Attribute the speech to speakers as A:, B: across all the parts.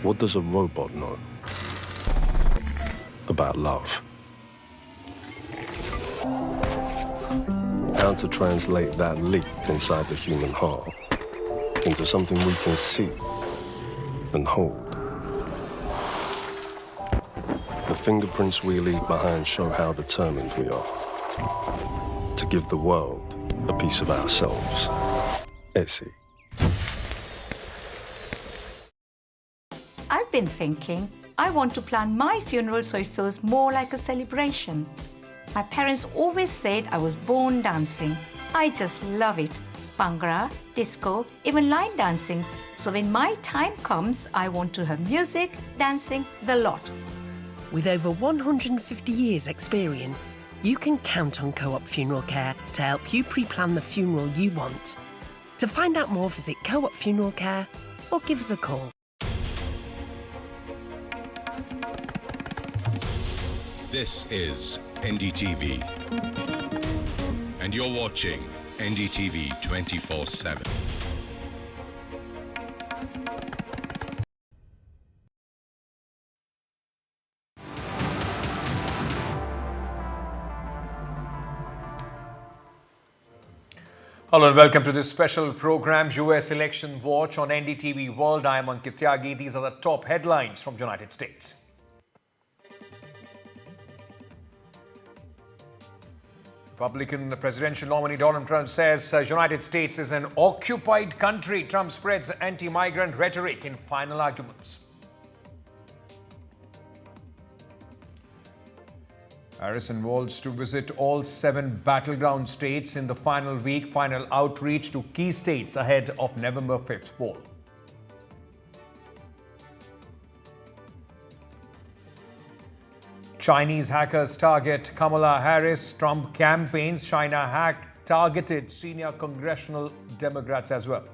A: What does a robot know about love? How to translate that leap inside the human heart into something we can see and hold. The fingerprints we leave behind show how determined we are to give the world a piece of ourselves. Essie.
B: I've been thinking, I want to plan my funeral so it feels more like a celebration. My parents always said I was born dancing. I just love it. Bhangra, disco, even line dancing. So when my time comes, I want to have music, dancing, the lot.
C: With over 150 years experience, you can count on Co-op Funeral Care to help you pre-plan the funeral you want. To find out more, visit Co-op Funeral Care or give us a call.
D: This is NDTV, and you're watching NDTV 24/7.
E: Hello and welcome to this special program, US Election Watch on NDTV World. I am Ankit Tyagi. These are the top headlines from the United States. Republican presidential nominee Donald Trump says United States is an occupied country. Trump spreads anti-migrant rhetoric in final arguments. Harris involves to visit all 7 battleground states in the final week. Final outreach to key states ahead of November 5th poll. Chinese hackers target Kamala Harris. Trump campaigns China hack targeted senior congressional Democrats as well.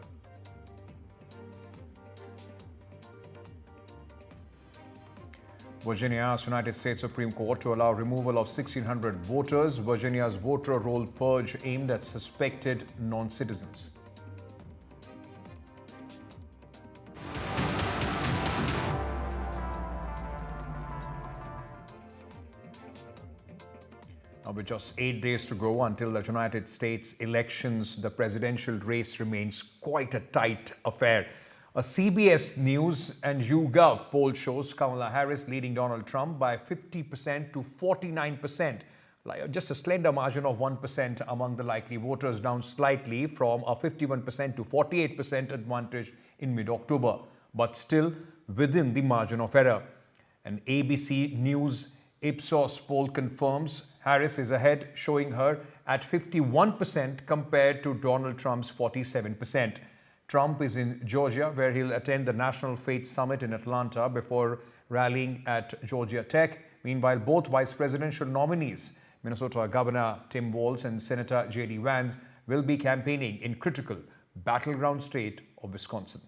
E: Virginia asked United States Supreme Court to allow removal of 1,600 voters. Virginia's voter roll purge aimed at suspected non-citizens. Now, with just 8 days to go until the United States elections, the presidential race remains quite a tight affair. A CBS News and YouGov poll shows Kamala Harris leading Donald Trump by 50% to 49%, just a slender margin of 1% among the likely voters, down slightly from a 51% to 48% advantage in mid-October, but still within the margin of error. An ABC News Ipsos poll confirms Harris is ahead, showing her at 51% compared to Donald Trump's 47%. Trump is in Georgia, where he'll attend the National Faith Summit in Atlanta before rallying at Georgia Tech. Meanwhile, both vice presidential nominees, Minnesota Governor Tim Walz and Senator J.D. Vance, will be campaigning in critical battleground state of Wisconsin.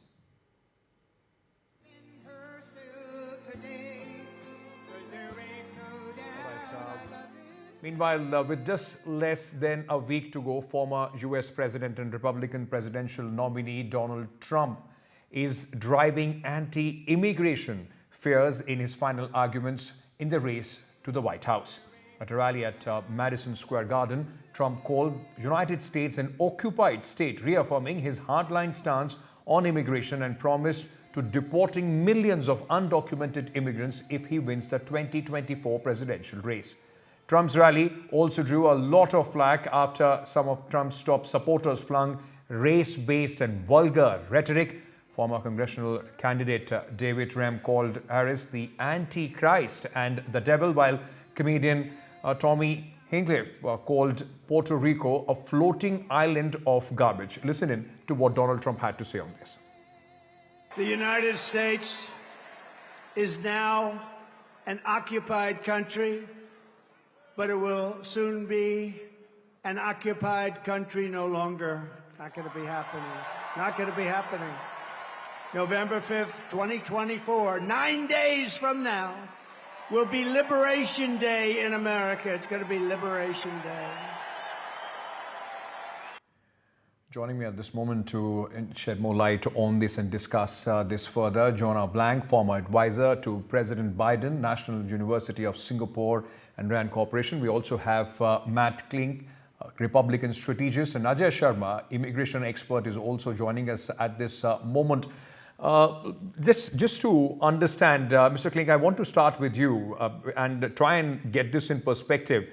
E: Meanwhile, with just less than a week to go, former US President and Republican presidential nominee Donald Trump is driving anti-immigration fears in his final arguments in the race to the White House. At a rally at Madison Square Garden, Trump called United States an occupied state, reaffirming his hardline stance on immigration and promised to deporting millions of undocumented immigrants if he wins the 2024 presidential race. Trump's rally also drew a lot of flack after some of Trump's top supporters flung race-based and vulgar rhetoric. Former congressional candidate David Rem called Harris the Antichrist and the devil, while comedian Tommy Hinchcliffe called Puerto Rico a floating island of garbage. Listen in to what Donald Trump had to say on this.
F: The United States is now an occupied country, but it will soon be an occupied country no longer. Not going to be happening. Not going to be happening. November 5th, 2024, 9 days from now, will be Liberation Day in America. It's going to be Liberation Day.
E: Joining me at this moment to shed more light on this and discuss this further, Jonah Blank, former advisor to President Biden, National University of Singapore and Rand Corporation. We also have Matt Klink, Republican strategist, and Ajay Sharma, immigration expert, is also joining us at this moment. Just to understand, Mr. Klink, I want to start with you and try and get this in perspective.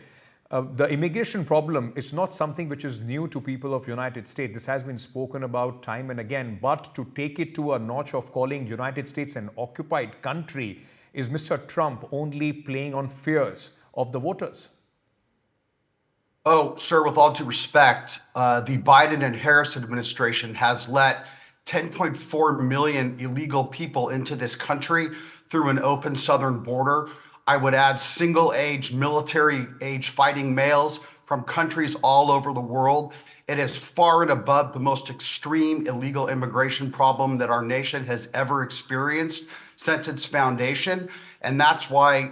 E: The immigration problem is not something which is new to people of United States. This has been spoken about time and again, but to take it to a notch of calling United States an occupied country, is Mr. Trump only playing on fears of the voters?
G: Oh, sir, with all due respect, the Biden and Harris administration has let 10.4 million illegal people into this country through an open southern border. I would add single-age, military-age fighting males from countries all over the world. It is far and above the most extreme illegal immigration problem that our nation has ever experienced since its foundation. And that's why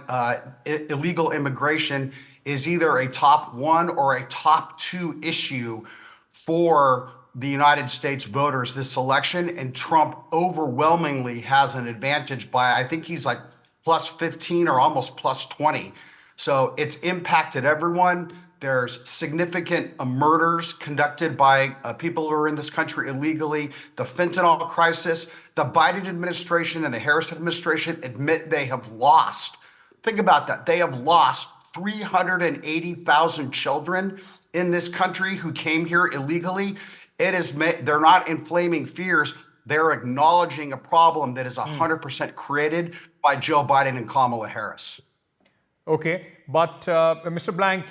G: illegal immigration is either a top one or a top two issue for the United States voters this election. And Trump overwhelmingly has an advantage by, I think he's like plus 15 or almost plus 20. So it's impacted everyone. There's significant murders conducted by people who are in this country illegally. The fentanyl crisis, the Biden administration and the Harris administration admit they have lost. Think about that. They have lost 380,000 children in this country who came here illegally. They're not inflaming fears. They're acknowledging a problem that is 100% created by Joe Biden and Kamala Harris.
E: Okay, but Mr. Blank,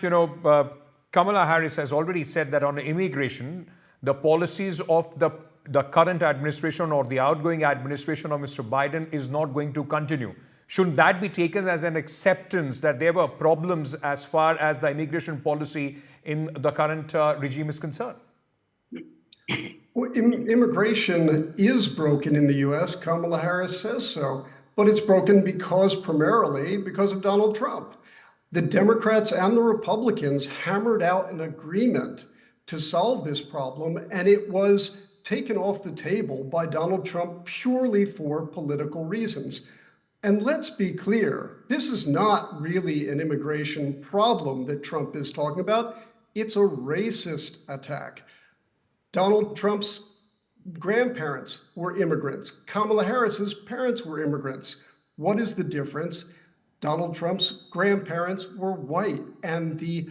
E: Kamala Harris has already said that on immigration, the policies of the current administration or the outgoing administration of Mr. Biden is not going to continue. Shouldn't that be taken as an acceptance that there were problems as far as the immigration policy in the current regime is concerned?
H: Well, immigration is broken in the U.S. Kamala Harris says so, but it's broken primarily because of Donald Trump. The Democrats and the Republicans hammered out an agreement to solve this problem, and it was taken off the table by Donald Trump purely for political reasons. And let's be clear, this is not really an immigration problem that Trump is talking about. It's a racist attack. Donald Trump's grandparents were immigrants. Kamala Harris's parents were immigrants. What is the difference? Donald Trump's grandparents were white, and the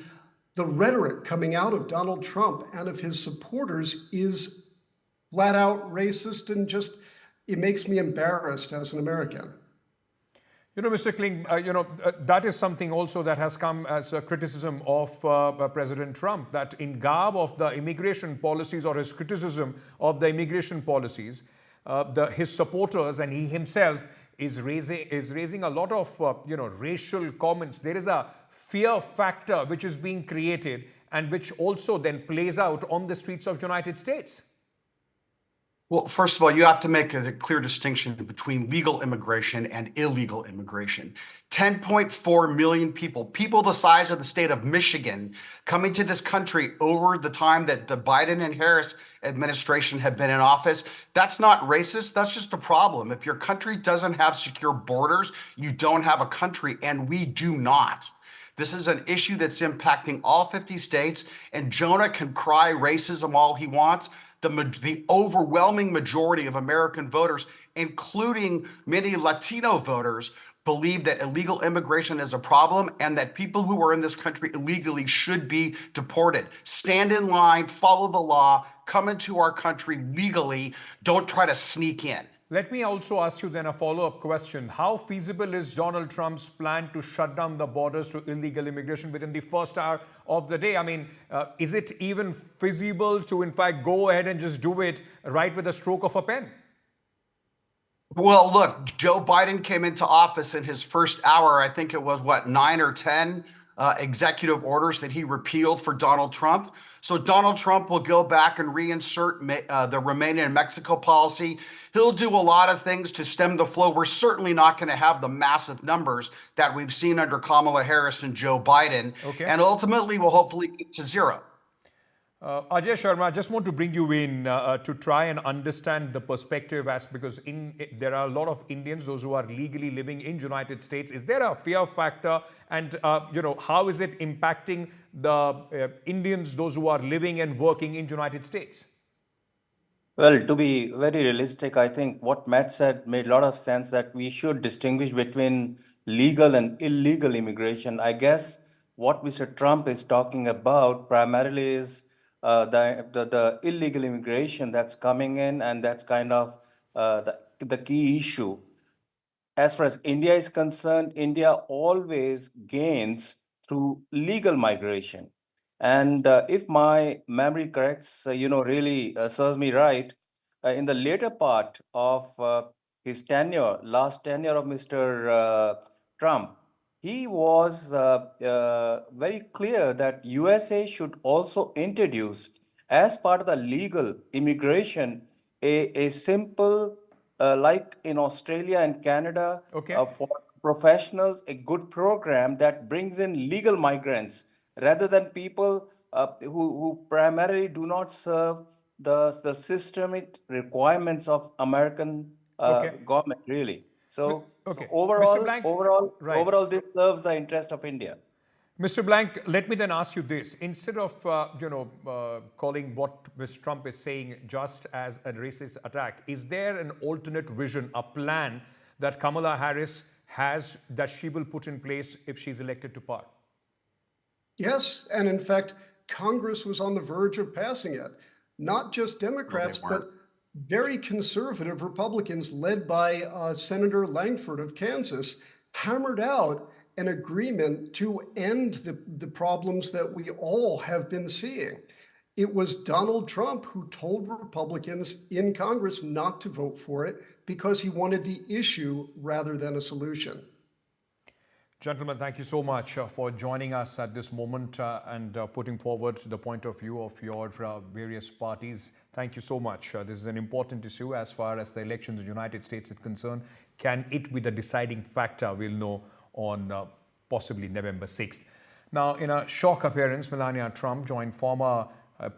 H: rhetoric coming out of Donald Trump and of his supporters is flat out racist, and it makes me embarrassed as an American.
E: Mr. Klink, that is something also that has come as a criticism of President Trump, that in garb of the immigration policies or his criticism of the immigration policies, his supporters and he himself is raising a lot of racial comments. There is a fear factor which is being created and which also then plays out on the streets of United States.
G: Well, first of all, you have to make a clear distinction between legal immigration and illegal immigration. 10.4 million people the size of the state of Michigan, coming to this country over the time that the Biden and Harris administration have been in office. That's not racist. That's just a problem. If your country doesn't have secure borders, you don't have a country, and we do not. This is an issue that's impacting all 50 states, and Jonah can cry racism all he wants. The overwhelming majority of American voters, including many Latino voters, believe that illegal immigration is a problem and that people who are in this country illegally should be deported. Stand in line, follow the law, come into our country legally. Don't try to sneak in.
E: Let me also ask you then a follow-up question. How feasible is Donald Trump's plan to shut down the borders to illegal immigration within the first hour of the day? I mean, is it even feasible to, in fact, go ahead and just do it right with a stroke of a pen?
G: Well, look, Joe Biden came into office in his first hour. I think it was, 9 or 10 executive orders that he repealed for Donald Trump. So Donald Trump will go back and reinsert the Remain in Mexico policy. He'll do a lot of things to stem the flow. We're certainly not going to have the massive numbers that we've seen under Kamala Harris and Joe Biden.
E: Okay.
G: And ultimately, we'll hopefully get to zero.
E: Ajay Sharma, I just want to bring you in to try and understand the perspective because there are a lot of Indians, those who are legally living in United States. Is there a fear factor? And, how is it impacting the Indians, those who are living and working in United States?
I: Well, to be very realistic, I think what Matt said made a lot of sense that we should distinguish between legal and illegal immigration. I guess what Mr. Trump is talking about primarily is the illegal immigration that's coming in, and that's kind of the key issue. As far as India is concerned, India always gains through legal migration. And if my memory corrects, really serves me right, in the later part of his tenure, last tenure of Mr. Trump, he was very clear that USA should also introduce, as part of the legal immigration, a simple, like in Australia and Canada,
E: Okay.
I: for professionals, a good program that brings in legal migrants rather than people who primarily do not serve the systemic requirements of American
E: Okay.
I: government, really. So
E: Okay. Mr.
I: overall,
E: Blank, right.
I: overall, this serves the interest of India.
E: Mr. Blank, let me then ask you this. Instead of, calling what Mr. Trump is saying just as a racist attack, is there an alternate vision, a plan that Kamala Harris has that she will put in place if she's elected to power?
H: Yes, and in fact, Congress was on the verge of passing it. Not just Democrats, but very conservative Republicans led by Senator Langford of Kansas hammered out an agreement to end the problems that we all have been seeing. It was Donald Trump who told Republicans in Congress not to vote for it because he wanted the issue rather than a solution.
E: Gentlemen, thank you so much for joining us at this moment and putting forward the point of view of your various parties. Thank you so much. This is an important issue as far as the elections in the United States is concerned. Can it be the deciding factor? We'll know on possibly November 6th. Now, in a shock appearance, Melania Trump joined former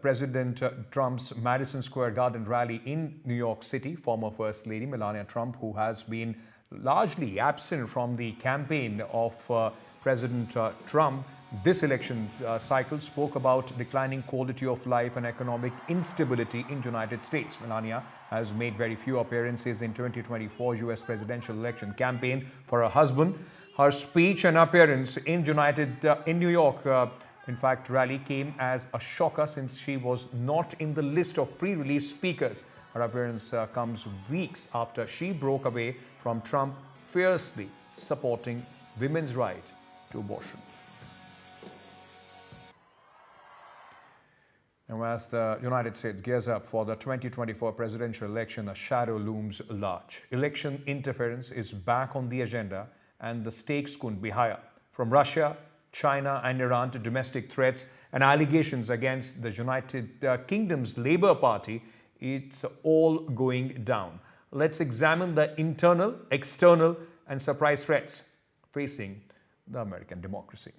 E: President Trump's Madison Square Garden rally in New York City. Former First Lady Melania Trump, who has been largely absent from the campaign of President Trump this election cycle, spoke about declining quality of life and economic instability in the United States. Melania has made very few appearances in 2024 US presidential election campaign for her husband. Her speech and appearance in New York, in fact, rally came as a shocker since she was not in the list of pre-release speakers. Her appearance comes weeks after she broke away from Trump, fiercely supporting women's right to abortion. Now, as the United States gears up for the 2024 presidential election, a shadow looms large. Election interference is back on the agenda, and the stakes couldn't be higher. From Russia, China, and Iran to domestic threats and allegations against the United Kingdom's Labour Party, it's all going down. Let's examine the internal, external, and surprise threats facing the American democracy.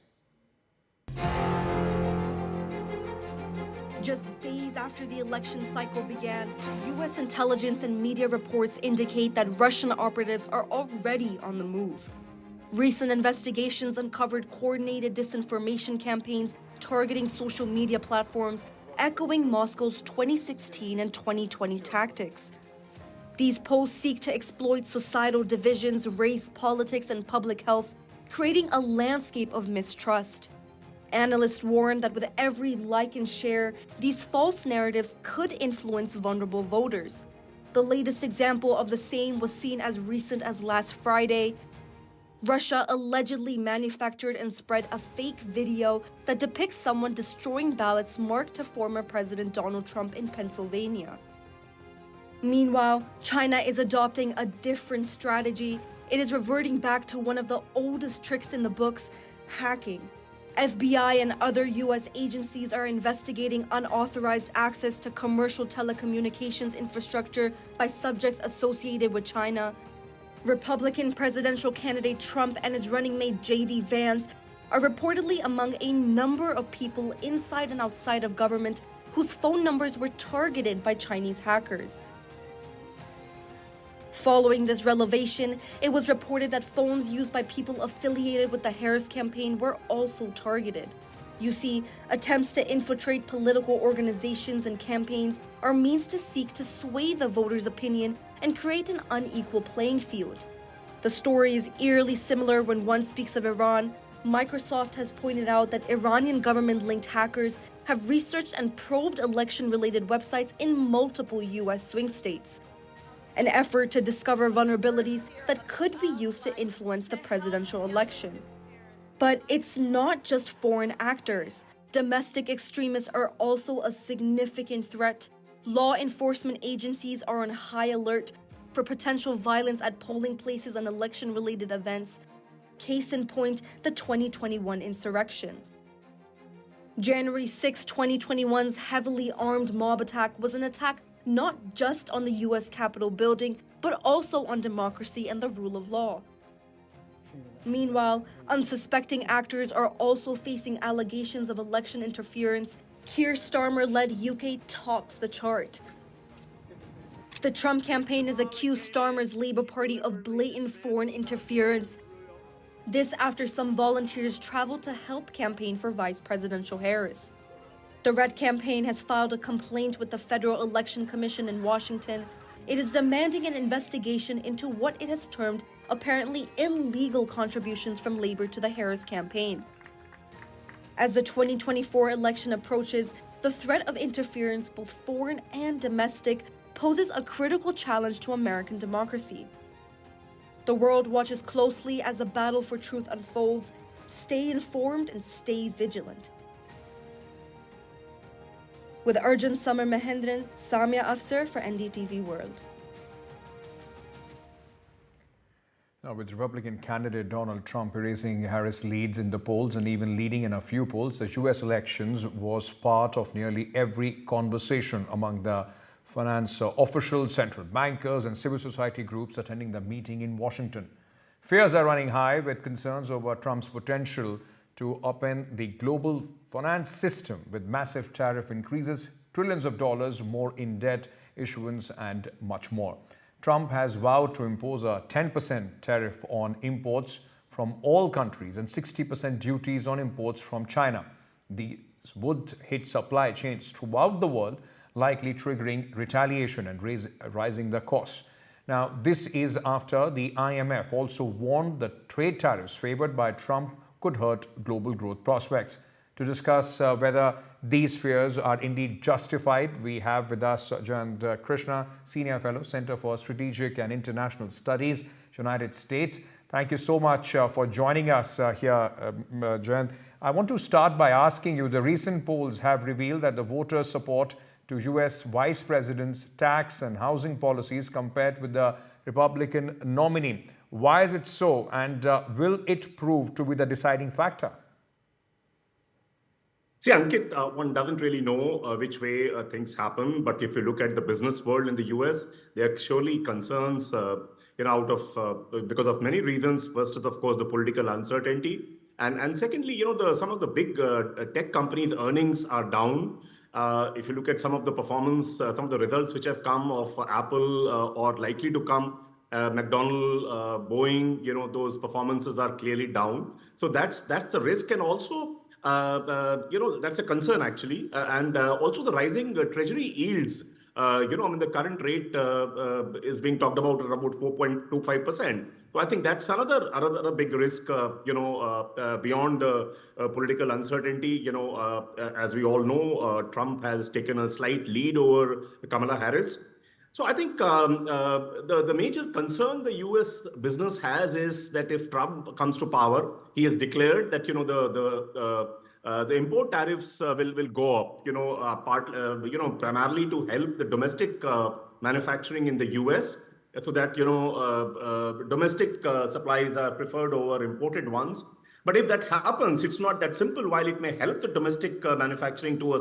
J: Just days after the election cycle began, U.S. intelligence and media reports indicate that Russian operatives are already on the move. Recent investigations uncovered coordinated disinformation campaigns targeting social media platforms, echoing Moscow's 2016 and 2020 tactics. These posts seek to exploit societal divisions, race, politics, and public health, creating a landscape of mistrust. Analysts warn that with every like and share, these false narratives could influence vulnerable voters. The latest example of the same was seen as recent as last Friday. Russia allegedly manufactured and spread a fake video that depicts someone destroying ballots marked to former President Donald Trump in Pennsylvania. Meanwhile, China is adopting a different strategy. It is reverting back to one of the oldest tricks in the books, hacking. FBI and other U.S. agencies are investigating unauthorized access to commercial telecommunications infrastructure by subjects associated with China. Republican presidential candidate Trump and his running mate J.D. Vance are reportedly among a number of people inside and outside of government whose phone numbers were targeted by Chinese hackers. Following this revelation, it was reported that phones used by people affiliated with the Harris campaign were also targeted. You see, attempts to infiltrate political organizations and campaigns are means to seek to sway the voters' opinion and create an unequal playing field. The story is eerily similar when one speaks of Iran. Microsoft has pointed out that Iranian government-linked hackers have researched and probed election-related websites in multiple U.S. swing states. An effort to discover vulnerabilities that could be used to influence the presidential election. But it's not just foreign actors. Domestic extremists are also a significant threat. Law enforcement agencies are on high alert for potential violence at polling places and election-related events. Case in point, the 2021 insurrection. January 6, 2021's heavily armed mob attack was an attack not just on the U.S. Capitol building, but also on democracy and the rule of law. Meanwhile, unsuspecting actors are also facing allegations of election interference. Keir Starmer-led UK tops the chart. The Trump campaign has accused Starmer's Labour Party of blatant foreign interference. This after some volunteers traveled to help campaign for Vice Presidential Harris. The Red campaign has filed a complaint with the Federal Election Commission in Washington. It is demanding an investigation into what it has termed apparently illegal contributions from Labour to the Harris campaign. As the 2024 election approaches, the threat of interference, both foreign and domestic, poses a critical challenge to American democracy. The world watches closely as the battle for truth unfolds. Stay informed and stay vigilant. With Arjun Samar Mahendran, Samia Afsar for NDTV World.
E: Now, with Republican candidate Donald Trump erasing Harris leads in the polls and even leading in a few polls, the U.S. elections was part of nearly every conversation among the finance officials, central bankers, and civil society groups attending the meeting in Washington. Fears are running high with concerns over Trump's potential to upend the global finance system with massive tariff increases, trillions of dollars more in debt issuance, and much more. Trump has vowed to impose a 10% tariff on imports from all countries and 60% duties on imports from China. These would hit supply chains throughout the world, likely triggering retaliation and rising the costs. Now, this is after the IMF also warned that trade tariffs favored by Trump could hurt global growth prospects. To discuss whether these fears are indeed justified, we have with us Jayant Krishna, Senior Fellow, Center for Strategic and International Studies, United States. Thank you so much for joining us here, Jayant. I want to start by asking you, the recent polls have revealed that the voters' support to U.S. Vice President's tax and housing policies compared with the Republican nominee. Why is it so, and will it prove to be the deciding factor?
K: See, Ankit, one doesn't really know which way things happen, but if you look at the business world in the US, there are surely concerns, out of because of many reasons. First is, of course, the political uncertainty, and secondly, some of the big tech companies' earnings are down. If you look at some of the performance, some of the results which have come of Apple or likely to come, McDonald's, Boeing, those performances are clearly down. So that's the risk, and also, that's a concern actually, and also the rising treasury yields. The current rate is being talked about at about 4.25%. So I think that's another big risk, beyond the political uncertainty. As we all know, Trump has taken a slight lead over Kamala Harris. So I think the major concern the U.S. business has is that if Trump comes to power, he has declared that the import tariffs will go up. Primarily to help the domestic manufacturing in the U.S. so that domestic supplies are preferred over imported ones. But if that happens, it's not that simple. While it may help the domestic manufacturing to a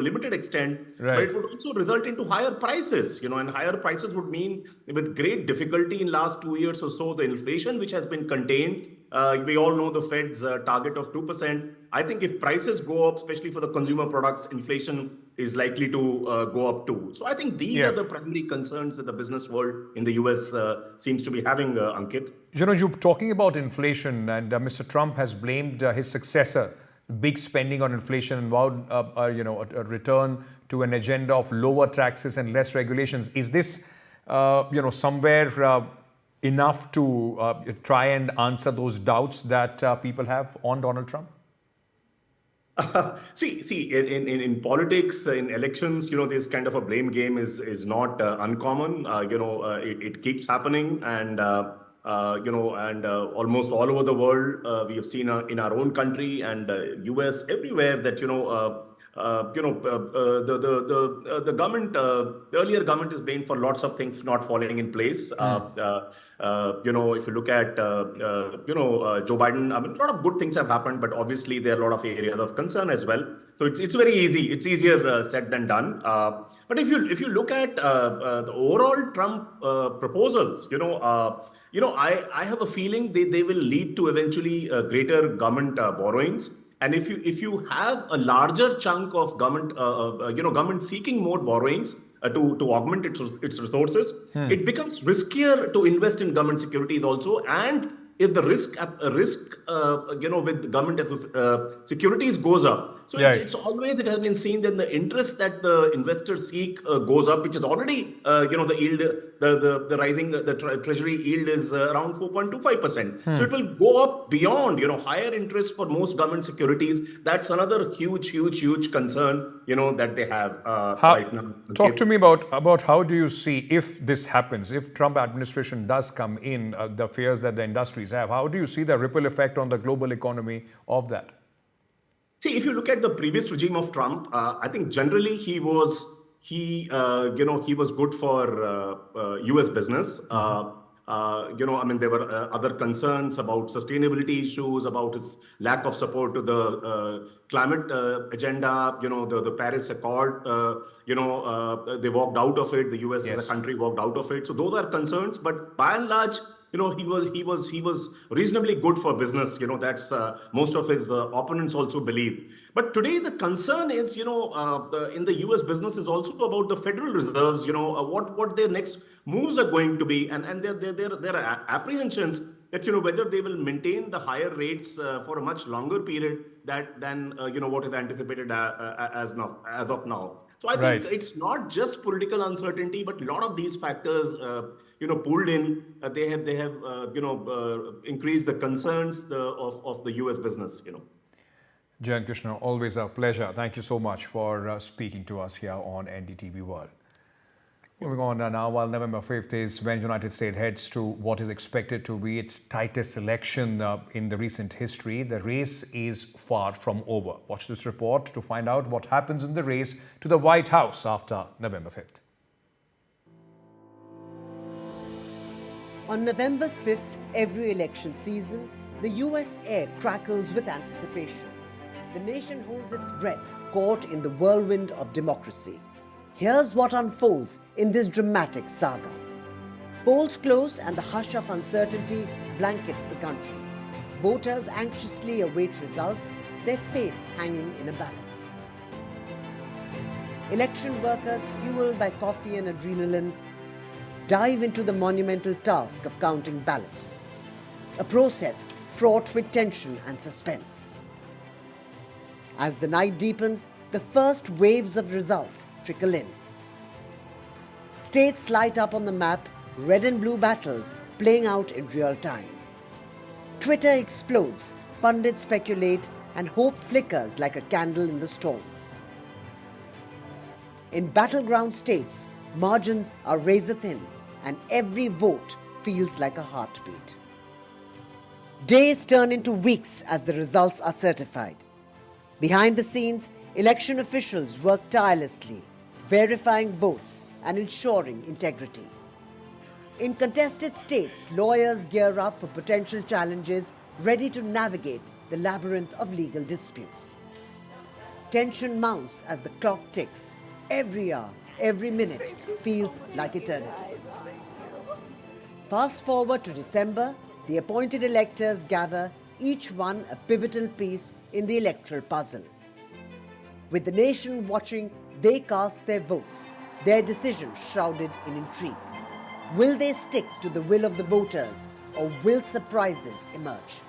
K: limited extent,
E: right,
K: but it would also result into higher prices. And higher prices would mean, with great difficulty in last 2 years or so, the inflation which has been contained We all know the Fed's target of 2%. I think if prices go up, especially for the consumer products, inflation is likely to go up too. So I think these are the primary concerns that the business world in the US seems to be having, Ankit.
E: You're talking about inflation, and Mr. Trump has blamed his successor, big spending on inflation, and vowed, a return to an agenda of lower taxes and less regulations. Is this, somewhere enough to try and answer those doubts that people have on Donald Trump?
K: See, in politics, in elections, this kind of a blame game is not uncommon. It keeps happening, and almost all over the world, we have seen in our own country and US, everywhere that the government, the earlier government is blamed for lots of things not falling in place. If you look at Joe Biden, I mean, a lot of good things have happened, but obviously there are a lot of areas of concern as well. So it's very easy. It's easier said than done. But if you look at the overall Trump proposals, I have a feeling they will lead to eventually greater government borrowings. And if you have a larger chunk of government, government seeking more borrowings to augment its resources, it becomes riskier to invest in government securities also. And if the risk with government securities goes up, so it's always, it has been seen that the interest that the investors seek goes up, which is already the yield, the rising the treasury yield is around 4.25%. So it will go up beyond higher interest for most government securities. That's another huge concern that they have right now.
E: Talk to me about how do you see, if this happens, if Trump administration does come in, the fears that the industries have, how do you see the ripple effect on the global economy of that?
K: See, if you look at the previous regime of Trump, I think generally he was good for U.S. business. There were other concerns about sustainability issues, about his lack of support to the climate agenda. The Paris Accord. They walked out of it. The U.S. as a country walked out of it. So those are concerns. But by and large, he was reasonably good for business. That's most of his opponents also believe. But today the concern is, in the U.S. business is also about the Federal Reserves. What their next moves are going to be, and there are apprehensions that whether they will maintain the higher rates for a much longer period than what is anticipated as of now. So I think it's not just political uncertainty, but a lot of these factors, pulled in. They have increased the concerns of the U.S. business.
E: Jayan Krishna, always a pleasure. Thank you so much for speaking to us here on NDTV World. Moving on now, while November 5th is when United States heads to what is expected to be its tightest election in the recent history, the race is far from over. Watch this report to find out what happens in the race to the White House after November 5th.
L: On November 5th, every election season, the US air crackles with anticipation. The nation holds its breath, caught in the whirlwind of democracy. Here's what unfolds in this dramatic saga. Polls close and the hush of uncertainty blankets the country. Voters anxiously await results, their fates hanging in a balance. Election workers, fueled by coffee and adrenaline, dive into the monumental task of counting ballots. A process fraught with tension and suspense. As the night deepens, the first waves of results trickle in. States light up on the map, red and blue battles playing out in real time. Twitter explodes, pundits speculate, and hope flickers like a candle in the storm. In battleground states, margins are razor thin, and every vote feels like a heartbeat. Days turn into weeks as the results are certified. Behind the scenes, election officials work tirelessly, verifying votes and ensuring integrity. In contested states, lawyers gear up for potential challenges, ready to navigate the labyrinth of legal disputes. Tension mounts as the clock ticks. Every hour, every minute feels like eternity. Fast forward to December, the appointed electors gather, each one a pivotal piece in the electoral puzzle. With the nation watching, they cast their votes, their decisions shrouded in intrigue. Will they stick to the will of the voters, or will surprises emerge?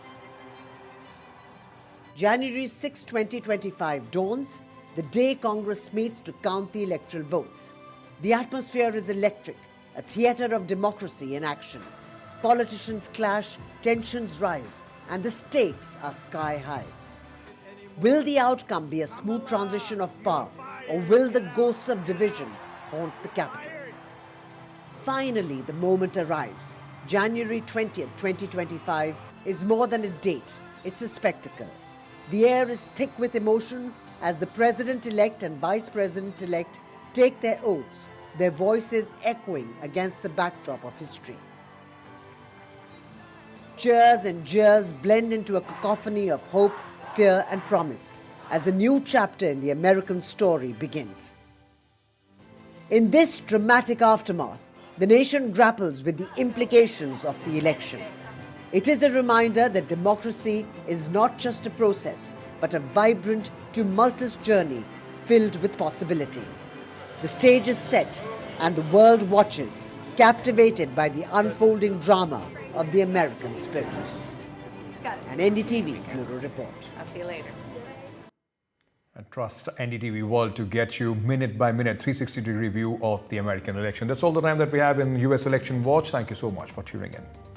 L: January 6, 2025 dawns, the day Congress meets to count the electoral votes. The atmosphere is electric, a theatre of democracy in action. Politicians clash, tensions rise, and the stakes are sky high. Will the outcome be a smooth transition of power, or will the ghosts of division haunt the capital? Finally, the moment arrives. January 20th, 2025 is more than a date, it's a spectacle. The air is thick with emotion as the President-elect and Vice President-elect take their oaths, their voices echoing against the backdrop of history. Cheers and jeers blend into a cacophony of hope, fear and promise as a new chapter in the American story begins. In this dramatic aftermath, the nation grapples with the implications of the election. It is a reminder that democracy is not just a process, but a vibrant, tumultuous journey filled with possibility. The stage is set and the world watches, captivated by the unfolding drama of the American spirit. An NDTV Bureau Report.
M: I'll see you later.
E: And trust NDTV World to get you minute by minute 360-degree view of the American election. That's all the time that we have in US Election Watch. Thank you so much for tuning in.